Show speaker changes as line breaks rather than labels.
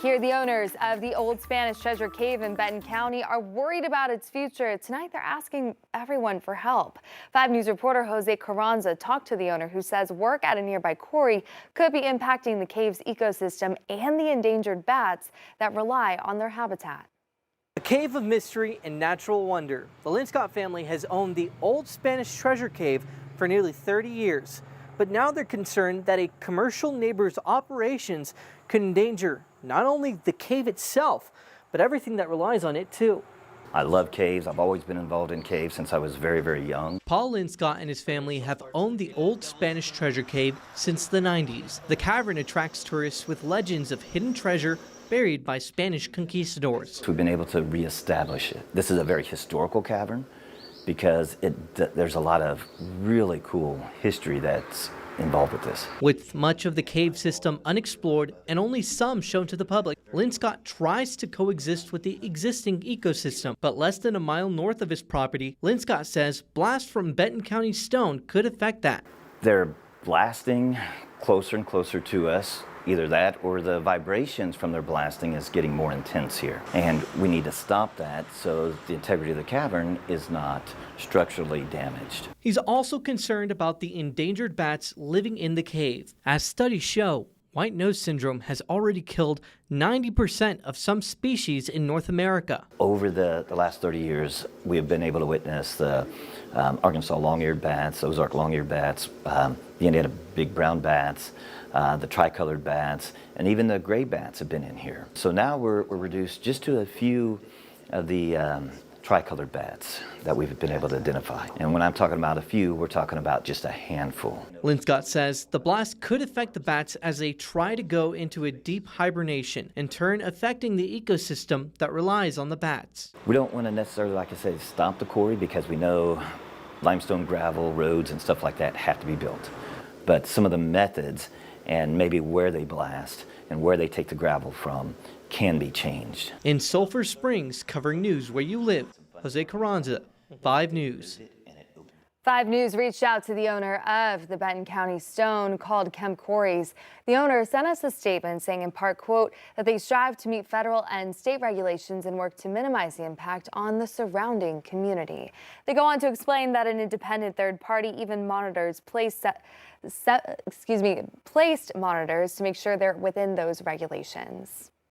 Here, the owners of the old Spanish treasure cave in Benton County are worried about its future. Tonight, they're asking everyone for help. 5 News reporter Jose Carranza talked to the owner, who says work at a nearby quarry could be impacting the cave's ecosystem and the endangered bats that rely on their habitat.
A cave of mystery and natural wonder. The Linscott family has owned the old Spanish treasure cave for nearly 30 years. But now they're concerned that a commercial neighbor's operations could endanger not only the cave itself, but everything that relies on it too.
I love caves. I've always been involved in caves since I was very, very young.
Paul Linscott and his family have owned the old Spanish treasure cave since the 90s. The cavern attracts tourists with legends of hidden treasure buried by Spanish conquistadors.
We've been able to reestablish it. This is a very historical cavern because there's a lot of really cool history that's involved with this.
With much of the cave system unexplored and only some shown to the public, Linscott tries to coexist with the existing ecosystem. But less than a mile north of his property, Linscott says blasts from Benton County stone could affect that.
They're blasting closer and closer to us. Either that or the vibrations from their blasting is getting more intense here. And we need to stop that so the integrity of the cavern is not structurally damaged.
He's also concerned about the endangered bats living in the cave. As studies show, white nose syndrome has already killed 90% of some species in North America.
Over the last 30 years, we have been able to witness the Arkansas long-eared bats, Ozark long-eared bats, the Indiana big brown bats, the tricolored bats, and even the gray bats have been in here. So now we're reduced just to a few of the tricolored bats that we've been able to identify. And when I'm talking about a few, we're talking about just a handful.
Linscott says the blast could affect the bats as they try to go into a deep hibernation, in turn affecting the ecosystem that relies on the bats.
We don't want to necessarily, like I said, stop the quarry because we know limestone, gravel, roads, and stuff like that have to be built. But some of the methods and maybe where they blast and where they take the gravel from can be changed.
In Sulphur Springs, covering news where you live, Jose Carranza, 5 News.
5 News reached out to the owner of the Benton County Stone called Kemp Quarries. The owner sent us a statement saying in part, quote, that they strive to meet federal and state regulations and work to minimize the impact on the surrounding community. They go on to explain that an independent third party even monitors placed monitors to make sure they're within those regulations.